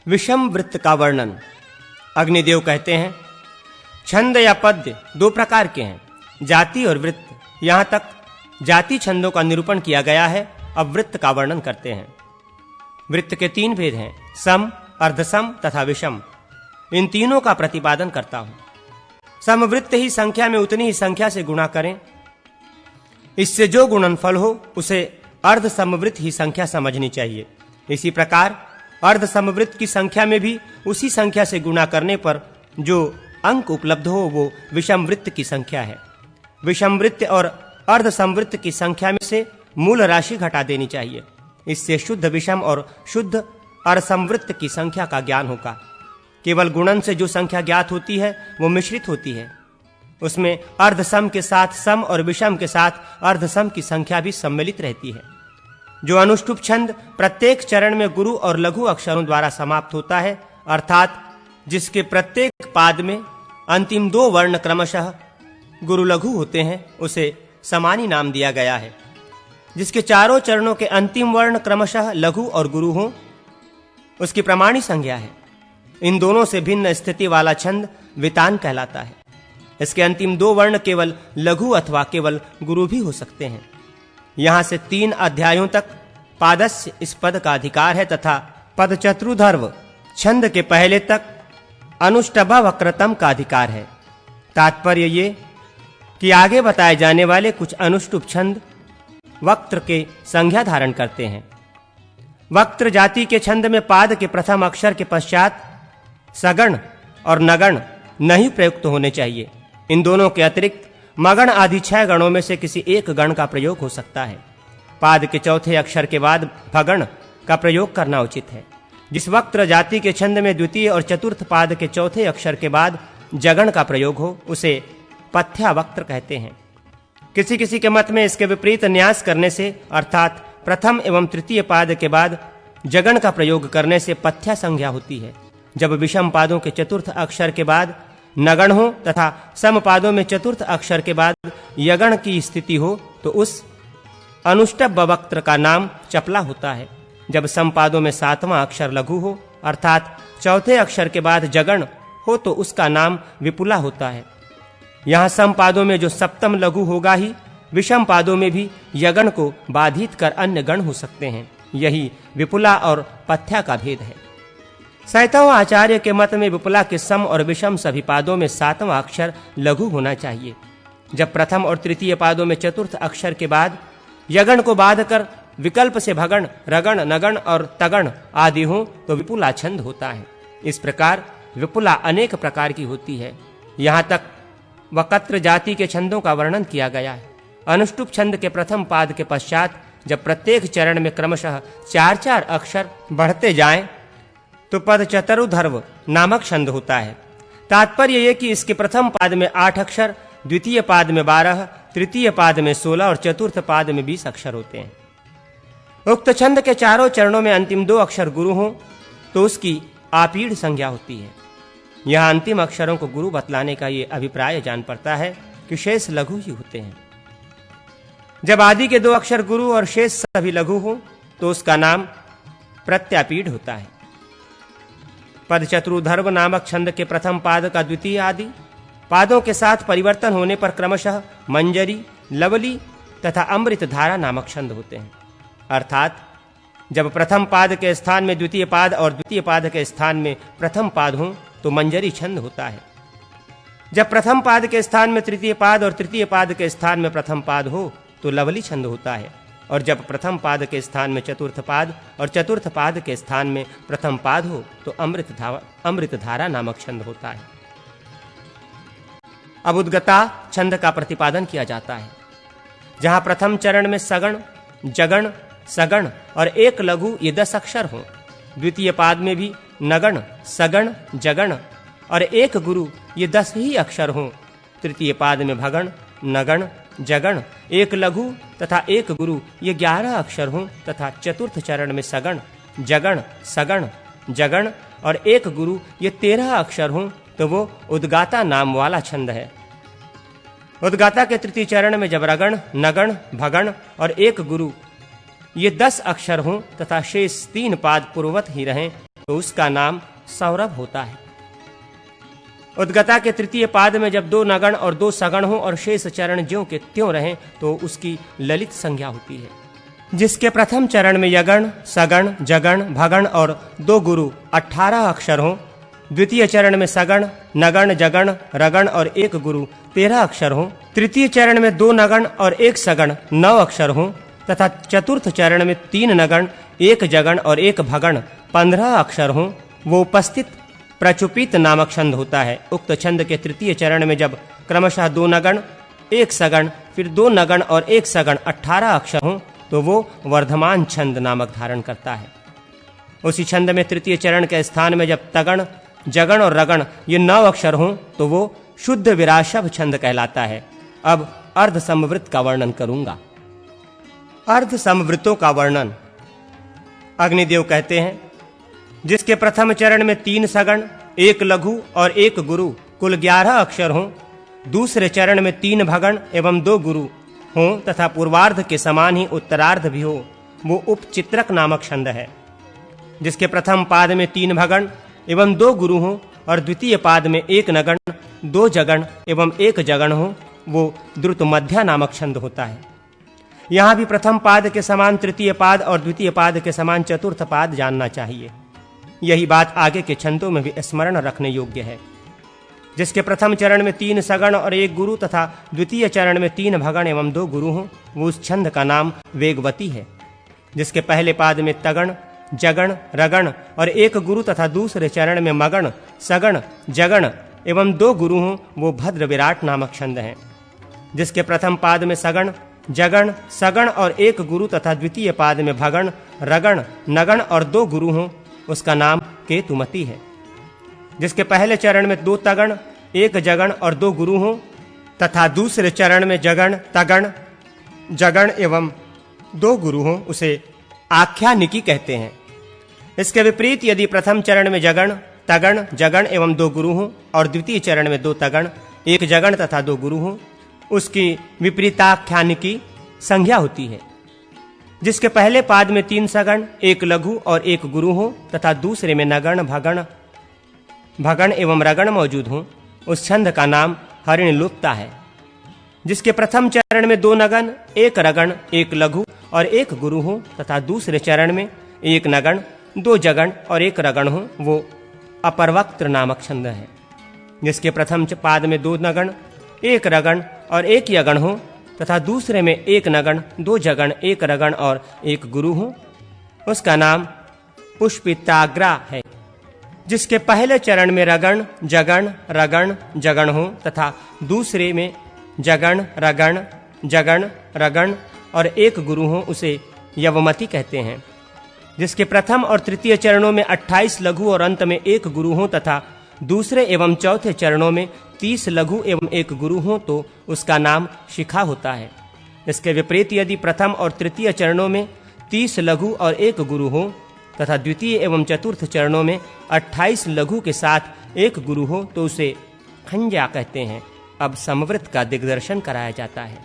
विषम वृत्त का वर्णन। अग्निदेव कहते हैं, छंद या पद्य दो प्रकार के हैं, जाति और वृत्त। यहाँ तक जाति छंदों का निरूपण किया गया है, अब वृत्त का वर्णन करते हैं। वृत्त के तीन भेद हैं, सम, अर्धसम तथा विषम। इन तीनों का प्रतिपादन करता हूं। समवृत्त ही संख्या में उतनी ही संख्या से गुणा करें, इससे जो गुणनफल हो उसे अर्ध समवृत्त ही संख्या समझनी चाहिए। इसी प्रकार अर्ध समवृत्त की संख्या में भी उसी संख्या से गुणा करने पर जो अंक उपलब्ध हो वो विषम वृत्त की संख्या है। विषम वृत्त और अर्ध समवृत्त की संख्या में से मूल राशि घटा देनी चाहिए। इससे शुद्ध विषम और शुद्ध अर्धसमवृत्त की संख्या का ज्ञान होगा। केवल गुणन से जो संख्या ज्ञात होती है वो मिश्रित होती है। उसमें अर्धसम के साथ सम और विषम के साथ अर्धसम की संख्या भी सम्मिलित रहती है। जो अनुष्टुप छंद प्रत्येक चरण में गुरु और लघु अक्षरों द्वारा समाप्त होता है, अर्थात जिसके प्रत्येक पाद में अंतिम दो वर्ण क्रमशः गुरु लघु होते हैं, उसे समानी नाम दिया गया है। जिसके चारों चरणों के अंतिम वर्ण क्रमशः लघु और गुरु हों, उसकी प्रमाणी संज्ञा है। इन दोनों से भिन्न स्थिति वाला छंद वितान कहलाता है। इसके अंतिम दो वर्ण केवल लघु अथवा केवल गुरु भी हो सकते हैं। यहां से 3 अध्यायों तक पादस्य इस पद का अधिकार है तथा पद चतुर्धर्व छंद के पहले तक अनुष्टभ वक्रतम का अधिकार है। तात्पर्य ये कि आगे बताए जाने वाले कुछ अनुष्टुप छंद वक्त्र के संज्ञा धारण करते हैं। वक्त्र जाति के छंद में पाद के प्रथम अक्षर के पश्चात सगण और नगण नहीं प्रयुक्त होने चाहिए। इन दोनों के अतिरिक्त मगण आदि 6 गणों में से किसी एक गण का प्रयोग हो सकता है। पाद के चौथे अक्षर के बाद भगण का प्रयोग करना उचित है। जिस वक्त्र जाति के छंद में द्वितीय और चतुर्थ पाद के चौथे अक्षर के बाद जगण का प्रयोग हो उसे पथ्या वक्त्र कहते हैं। किसी किसी के मत में इसके विपरीत न्यास करने से, अर्थात प्रथम एवं तृतीय पाद के बाद जगण का प्रयोग करने से पथ्या संज्ञा होती है। जब विषम पादों के चतुर्थ अक्षर के बाद नगण हो तथा सम पादों में चतुर्थ अक्षर के बाद यगण की स्थिति हो तो उस अनुष्टभ वक्त्र का नाम चपला होता है। जब सम पादों में 7वां अक्षर लघु हो, अर्थात चौथे अक्षर के बाद जगण हो तो उसका नाम विपुला होता है। यहाँ सम पादों में जो सप्तम लघु होगा ही, विषम पादों में भी यगण को बाधित कर अन्य गण हो सकते हैं। यही विपुला और पथ्या का भेद है। 7वां आचार्य के मत में विपुला के सम और विषम सभी पादों में 7वां अक्षर लघु होना चाहिए। जब प्रथम और तृतीय पादों में चतुर्थ अक्षर के बाद यगण को बाध कर विकल्प से भगण, रगण, नगण और तगण आदि हो तो विपुला छंद होता है। इस प्रकार विपुला अनेक प्रकार की होती है। यहाँ तक वक्त्र जाति के छंदों का वर्णन किया गया है। अनुष्टुप छंद के प्रथम पाद के पश्चात जब प्रत्येक चरण में क्रमशः 4-4 अक्षर बढ़ते जाएं तो पद चतुर्धर्व नामक छंद होता है। तात्पर्य यह कि इसके प्रथम पाद में 8 अक्षर, द्वितीय पाद में 12, तृतीय पाद में 16 और चतुर्थ पाद में 20 अक्षर होते हैं। उक्त छंद के चारों चरणों में अंतिम 2 अक्षर गुरु हों तो उसकी आपीढ़ संज्ञा होती है। यह अंतिम अक्षरों को गुरु बतलाने का ये अभिप्राय जान पड़ता है कि शेष लघु ही होते हैं। जब आदि के 2 अक्षर गुरु और शेष सभी लघु हों तो उसका नाम प्रत्यापीढ़ होता है। पद चतुर्धर्व नामक छंद के प्रथम पाद का द्वितीय आदि पादों के साथ परिवर्तन होने पर क्रमशः मंजरी, लवली तथा अमृत धारा नामक छंद होते हैं। अर्थात जब प्रथम पाद के स्थान में द्वितीय पाद और द्वितीय पाद के स्थान में प्रथम पाद हो तो मंजरी छंद होता है। जब प्रथम पाद के स्थान में तृतीय पाद और तृतीय पाद के स्थान में प्रथम पाद हो तो लवली छंद होता है। और जब प्रथम पाद के स्थान में चतुर्थ पाद और चतुर्थ पाद के स्थान में प्रथम पाद हो तो अमृत धारा नामक छंद होता है। अब उद्गता छंद का प्रतिपादन किया जाता है। जहां प्रथम चरण में सगण, जगण, सगण और एक लघु ये 10 अक्षर हों, द्वितीय पाद में भी नगण, सगण, जगण और एक गुरु ये 10 ही अक्षर हों, तृतीय पाद में भगण, नगण, जगण, एक लघु तथा एक गुरु ये 11 अक्षर हों तथा चतुर्थ चरण में सगण, जगण, सगण, जगण और एक गुरु ये 13 अक्षर हों तो वो उद्गाता नाम वाला छंद है। उद्गाता के तृतीय चरण में जब रगण, नगण, भगण और एक गुरु ये 10 अक्षर हों तथा शेष 3 पाद पूर्ववत ही रहें तो उसका नाम सौरभ होता है। उद्गता के तृतीय पाद में जब 2 नगण और 2 सगण हो और शेष चरण ज्यों के त्यों रहें तो उसकी ललित संज्ञा होती है। जिसके प्रथम चरण में यगण, सगण, जगण, भगण और 2 गुरु 18 अक्षर हों, द्वितीय चरण में सगण, नगण, जगण, रगण और 1 गुरु 13 अक्षर हों, तृतीय चरण में 2 नगण और 1 सगण 9 अक्षर हों तथा चतुर्थ चरण में 3 नगण, 1 जगण और 1 भगण 15 अक्षर हों, वो उपस्थित प्रचुपित नामक छंद होता है। उक्त छंद के तृतीय चरण में जब क्रमशः 2 नगण, 1 सगण, फिर 2 नगण और 1 सगण 18 अक्षर हों तो वो वर्धमान छंद नामक धारण करता है। उसी छंद में तृतीय चरण के स्थान में जब तगण, जगण और रगण ये 9 अक्षर हों तो वो शुद्ध विराशभ छंद कहलाता है। अब अर्ध समवृत का वर्णन करूंगा। अर्ध समवृतों का वर्णन अग्निदेव कहते हैं, जिसके प्रथम चरण में 3 सगण, 1 लघु और 1 गुरु कुल 11 अक्षर हों, दूसरे चरण में 3 भगण एवं 2 गुरु हों तथा पूर्वार्ध के समान ही उत्तरार्ध भी हो, वो उपचित्रक नामक छंद है। जिसके प्रथम पाद में 3 भगण एवं 2 गुरु हों और द्वितीय पाद में 1 नगण, 2 जगण एवं 1 जगण हो, वो द्रुत मध्या नामक छंद होता है। यहाँ भी प्रथम पाद के समान तृतीय पाद और द्वितीय पाद के समान चतुर्थ पाद जानना चाहिए। यही बात आगे के छंदों में भी स्मरण रखने योग्य है। जिसके प्रथम चरण में 3 सगण और 1 गुरु तथा द्वितीय चरण में 3 भगण एवं 2 गुरु हों, वो उस छंद का नाम वेगवती है। जिसके पहले पाद में तगण, जगण, रगण और 1 गुरु तथा दूसरे चरण में मगण, सगण, जगण एवं 2 गुरु हों, वो भद्र विराट नामक छंद है। जिसके प्रथम पाद में सगण, जगण, सगण और 1 गुरु तथा द्वितीय पाद में भगण, रगण, नगण और 2 गुरु हों, उसका नाम केतुमती है। जिसके पहले चरण में 2 तगण, 1 जगण और 2 गुरु हों तथा दूसरे चरण में जगण, तगण, जगण एवं 2 गुरु हों, उसे आख्यानिकी कहते हैं। इसके विपरीत यदि प्रथम चरण में जगण, तगण, जगण एवं 2 गुरु हों और द्वितीय चरण में 2 तगण, 1 जगण तथा 2 गुरु हों, उसकी विपरीताख्यानिकी संज्ञा होती है। जिसके पहले पाद में 3 सगण, 1 लघु और 1 गुरु हो तथा दूसरे में नगण, भगण एवं रगण मौजूद हों, उस छंद का नाम हरिणलुप्ता है। जिसके प्रथम चरण में 2 नगण, 1 रगण, 1 लघु और 1 गुरु हो तथा दूसरे चरण में 1 नगण, 2 जगण और 1 रगण हो, वो अपरवक्त्र नामक छंद है। जिसके प्रथम पाद में 2 नगण, 1 रगण और 1 यगण हो तथा दूसरे में 1 नगण, 2 जगण, 1 रगण और 1 गुरु हो, उसका नाम पुष्पिताग्रा है। जिसके पहले चरण में रगण, जगण, रगण, जगण हो तथा दूसरे में जगण, रगण, जगण, रगण और 1 गुरु हो, उसे यवमती कहते हैं। जिसके प्रथम और तृतीय चरणों में 28 लघु और अंत में 1 गुरु हो तथा दूसरे एवं चौथे चरणों में 30 लघु एवं 1 गुरु हो, तो उसका नाम शिखा होता है। इसके विपरीत यदि प्रथम और तृतीय चरणों में 30 लघु और 1 गुरु हो तथा द्वितीय एवं चतुर्थ चरणों में 28 लघु के साथ 1 गुरु हो, तो उसे खंजा कहते हैं। अब समवृत का दिग्दर्शन कराया जाता है।